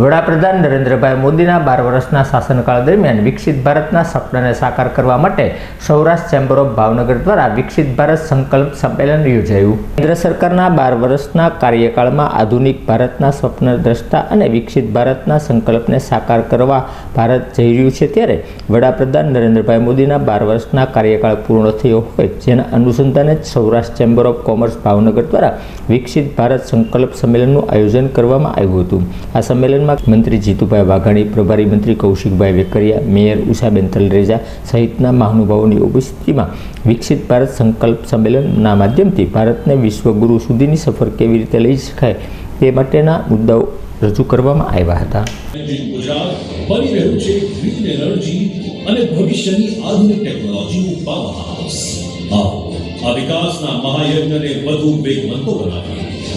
વડાપ્રધાન નરેન્દ્રભાઈ મોદીના 12 વર્ષના શાસનકાળ દરમિયાન વિકસિત ભારતના સપનાને સાકાર કરવા માટે સૌરાષ્ટ્ર ચેમ્બર ઓફ ભાવનગર દ્વારા વિકસિત ભારત સંકલ્પ સંમેલન યોજાયું। કેન્દ્ર સરકારના 12 વર્ષના કાર્યકાળમાં આધુનિક ભારતના સ્વપ્નદ્રષ્ટા અને વિકસિત ભારતના સંકલ્પને સાકાર કરવા ભારત જઈ રહ્યું છે, ત્યારે વડાપ્રધાન નરેન્દ્રભાઈ મોદીના 12 વર્ષના કાર્યકાળ પૂર્ણ થયો હોય જેના અનુસંધાને Saurashtra chamber of commerce Bhavnagar દ્વારા વિકસિત ભારત સંકલ્પ સંમેલનનું આયોજન કરવામાં આવ્યું હતું। આ સંમેલન मंत्री जीतुभाई वाघाणी, प्रभारी मंत्री कौशिकभाई वेकरिया, मेयर उषाबेन तलरेजा सहितना महानुभावों की उपस्थिति में विकसित भारत संकल्प सम्मेलन माध्यम थी भारत ने विश्वगुरु सुधीनी सफर केवी रीते लई शकाय ते माटेना मुद्दाओ रजू करवामां आव्या हता। गुजरात बनी रह्युं छे ग्रीन एनर्जी अने भविष्यनी आधुनिक टेक्नोलॉजीनुं पावर हाउस। आ विकासना महायज्ञने વધુ વેગવંતો બનાવી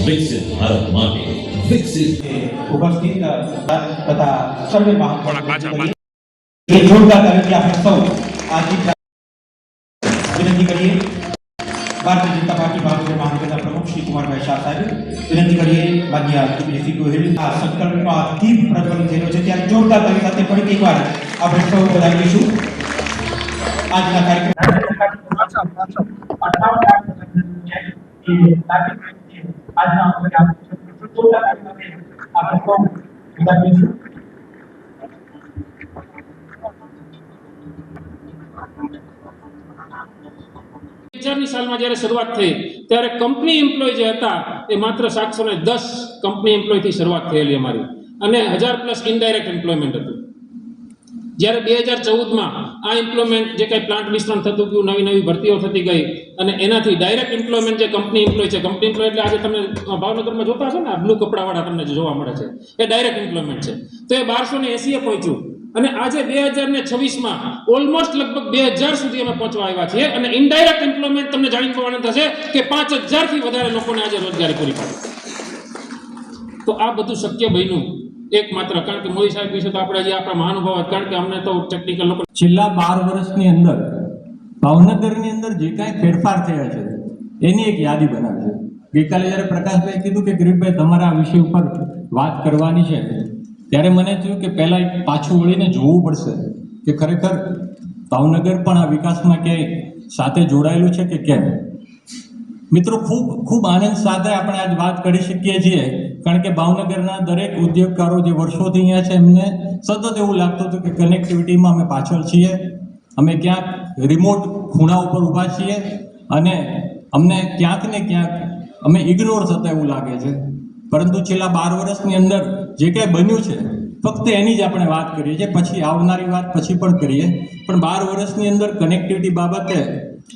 વિકસિત ભારત માટે विकसित उपस्थित तथा सर्वे ये जोरदार तालियां हम सब आज विनती करिए भारतीय जनता पार्टी भावनगर महानगर प्रमुख श्री कुमार भाई शाह साहब विनती करिए माननीय श्री गोहिल आ संकल्प अति प्रज्वलित થયેલો છે ત્યારે જોરદાર તાળી સાથે ફરી એકવાર આપણે સૌ વધાવીશું આજના કાર્યક્રમ साल में जયારે शुरुआत थई त्यारे कंपनी एम्प्लॉय जे हता ए मात्र 710 कंपनी एम्प्लॉय थी शुरुआत थयेली अमारी अने 1000 प्लस इनडायरेक्ट एम्प्लॉयमेंट हतुं। જ્યારે 2014 માં આ એમ્પ્લોયમેન્ટ જે કઈ પ્લાન્ટ વિસ્તરણ થતું ગયું, નવી નવી ભરતીઓ થતી ગઈ અને એનાથી ડાયરેક્ટ એમ્પ્લોયમેન્ટ જે કંપની એમ્પ્લોય છે, કંપની એમ્પ્લોય એટલે આજે તમે ભાવનગરમાં જોતા હશો ને આ બ્લુ કપડાવાળા તમને જે જોવા મળે છે એ ડાયરેક્ટ એમ્પ્લોયમેન્ટ છે। તો એ 1280 એ પહોંચ્યું અને આજે 2026 માં ઓલમોસ્ટ લગભગ 2000 સુધી અમે પહોંચવા આવ્યા છીએ અને ઇનડાયરેક્ટ એમ્પ્લોયમેન્ટ તમને જાણીને આનંદ થશે કે 5000 થી વધારે લોકોને આજે રોજગારી પૂરી પાડી। તો આ બધું શક્ય બન્યું एकमात्र कारण के मोदी साहेब विषय तो આપણે જે આપણા મહાનુભાવ કારણ કે અમને તો ટેકનિકલ લોકો છેલ્લા 12 વર્ષની અંદર ભાવનગરની અંદર જે કાંઈ ફેરફાર થયા છે એની એક યાદી બનાવી છે। ગઈકાલે જ્યારે પ્રકાશભાઈ કીધું કે ગરીબભાઈ તમારા આ વિષય ઉપર વાત કરવાની છે ત્યારે મને થયું કે પહેલા પાછું વળીને જોવું પડશે કે ખરેખર ભાવનગર પણ આ વિકાસમાં ક્યાંય સાથે જોડાયેલું છે કે કેમ। મિત્રો ખૂબ ખૂબ આનંદ સાથે આપણે આજ વાત કરી શકીએ છીએ કારણ કે ભાવનગરના દરેક ઉદ્યોગકારો જે વર્ષોથી અહીંયા છે એમને સતત એવું લાગતું હતું કે કનેક્ટિવિટીમાં અમે પાછળ છીએ, અમે ક્યાંક રિમોટ ખૂણા ઉપર ઊભા છીએ અને અમને ક્યાંક ને ક્યાંક અમે ઇગ્નોર થતા એવું લાગે છે। પરંતુ છેલ્લા 12 વર્ષની અંદર જે કંઈ બન્યું છે ફક્ત એની જ આપણે વાત કરીએ છીએ, પછી આવનારી વાત પછી પણ કરીએ, પણ 12 વર્ષની અંદર કનેક્ટિવિટી બાબતે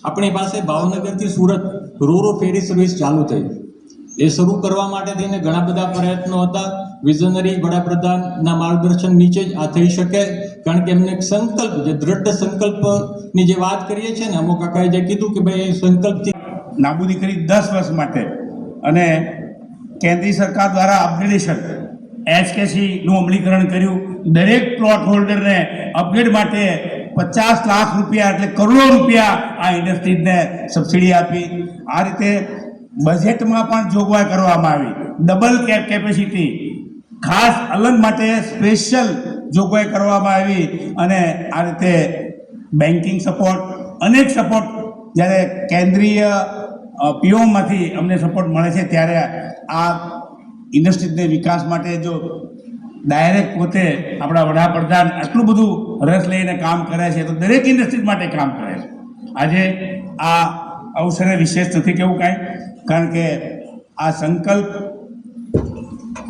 આપણી પાસે ભાવનગરથી સુરત રોરો ફેરી સર્વિસ ચાલુ થઈ। એ શરૂ કરવા માટે થઈને ઘણા બધા પ્રયત્નો હતા। વિઝનરી વડાપ્રધાનના માર્ગદર્શન નીચે જ આ થઈ શકે કારણ કે એમને એક સંકલ્પ જે દ્રઢ સંકલ્પની જે વાત કરીએ છીએ ને અમુક કાકાએ જે કીધું કે ભાઈ સંકલ્પથી નાબૂદી કરી 10 વર્ષ માટે અને કેન્દ્રીય સરકાર દ્વારા અપગ્રેડેશન એચકેસી નું અમલીકરણ કર્યું। દરેક પ્લોટ હોલ્ડરને અપગ્રેડ માટે 50 લાખ રૂપિયા એટલે કરોડો રૂપિયા આ ઇન્ડસ્ટ્રીઝને સબસિડી આપી। આ રીતે બજેટમાં પણ જોગવાઈ કરવામાં આવી, ડબલ કેપેસિટી ખાસ અલગ માટે સ્પેશિયલ જોગવાઈ કરવામાં આવી અને આ રીતે બેન્કિંગ સપોર્ટ અનેક સપોર્ટ જ્યારે કેન્દ્રીય પીઓમાંથી અમને સપોર્ટ મળે છે ત્યારે આ ઇન્ડસ્ટ્રીઝને વિકાસ માટે જો ડાયરેક્ટ પોતે આપણા વડાપ્રધાન આટલું બધું રસ લઈને કામ કરે છે તો દરેક ઇન્ડસ્ટ્રીઝ માટે કામ કરે છે। આજે આ અવસરે વિશેષ નથી કેવું કાંઈ કારણ કે આ સંકલ્પ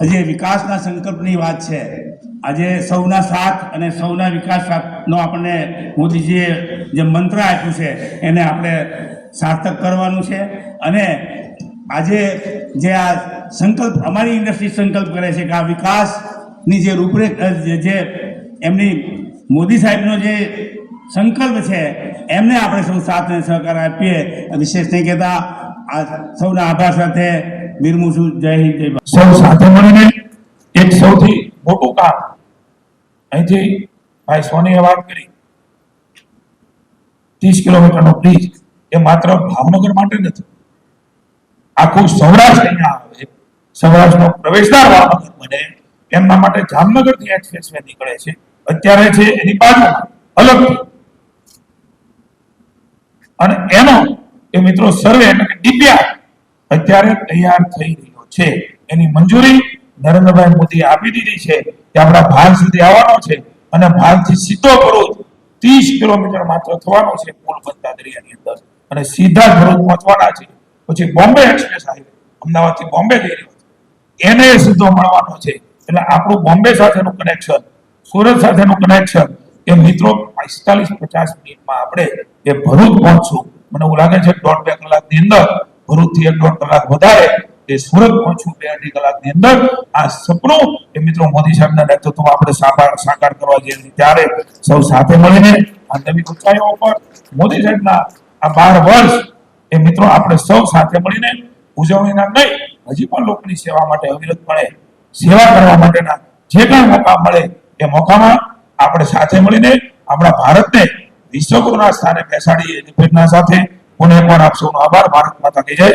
આજે વિકાસના સંકલ્પની વાત છે। આજે સૌના સાથ અને સૌના વિકાસ સાથનો આપણને મોદીજીએ જે મંત્ર આપ્યું છે એને આપણે સાર્થક કરવાનું છે અને આજે જે આ સંકલ્પ અમારી ઇન્ડસ્ટ્રી સંકલ્પ કરે છે કે આ વિકાસની જે રૂપરેખ જે એમની મોદી સાહેબનો જે સંકલ્પ છે એમને આપણે સૌ સાથ અને સહકાર આપીએ। વિશેષ નહીં કહેતા આ સૌના આભાર સાથે વિરમું છું। જય હિન્દ, જય ભારત। સૌ સાથે મળીને એક સૌથી મોટું કામ અહીંથી ભાઈ સોનીએ વાત કરી 30 કિલોમીટરનો બ્રિજ એ માત્ર ભાવનગર માટે નથી, આખું સૌરાષ્ટ્ર અહીંયા આવે, સૌરાષ્ટ્રનો પ્રવેશદ્વાર ભાવનગર બને એમના માટે જામનગરથી એક્સપ્રેસ વે નીકળે છે, અત્યારે છે એની બાજુમાં અલગથી, અને એનો એ મિત્રો સર્વે એટલે કે ડીપીઆર અત્યારે તૈયાર થઈ રહ્યો છે. એની મંજૂરી નરેન્દ્રભાઈ મોદી આપી દીધી છે કે આપણા ભાલ સુધી આવવાનો છે અને ભાલથી સીધો ભરૂચ 30 કિલોમીટર માત્ર થવાનો છે પુલ બનતા દરિયાની અંદર, અને સીધા ભરૂચ પહોંચવાના છે. પછી બોમ્બે એક્સપ્રેસ હાઈવે અમદાવાદથી બોમ્બે જઈ રહ્યો છે, એને સીધો મળવાનો છે. એટલે આપણું બોમ્બે સાથેનું કનેક્શન, સુરત સાથેનું કનેક્શન એ મિત્રો 45-50 મિનિટમાં આપણે એ ભરૂચ પહોંચશું. મને એવું લાગે છે 1.5 કલાકની અંદર ભરૂચથી 1.5 કલાક વધારે એ સુરત પહોંચવું 2-2.5 કલાકની અંદર. આ સપનું એ મિત્રો મોદી સાહેબના નેતૃત્વમાં આપણે સાકાર કરવા જઈએ છીએ. ત્યારે સૌ સાથે મળીને આ નવી ઊંચાઈઓ પર મોદી સાહેબના આ 12 વર્ષ એ મિત્રો આપણે સૌ સાથે મળીને ઉજવણીના નહીં, હજી પણ લોકોની સેવા માટે અવિરતપણે સેવા કરવા માટેના જે કાંઈ મોકા મળે એ મોકામાં આપણે સાથે મળીને આપણા ભારતને વિશ્વગુરુના સ્થાને બેસાડીએ. ની પ્રેરણા સાથે પુનઃ એકવાર આપ સૌનો આભાર. ભારત માતા કી જય.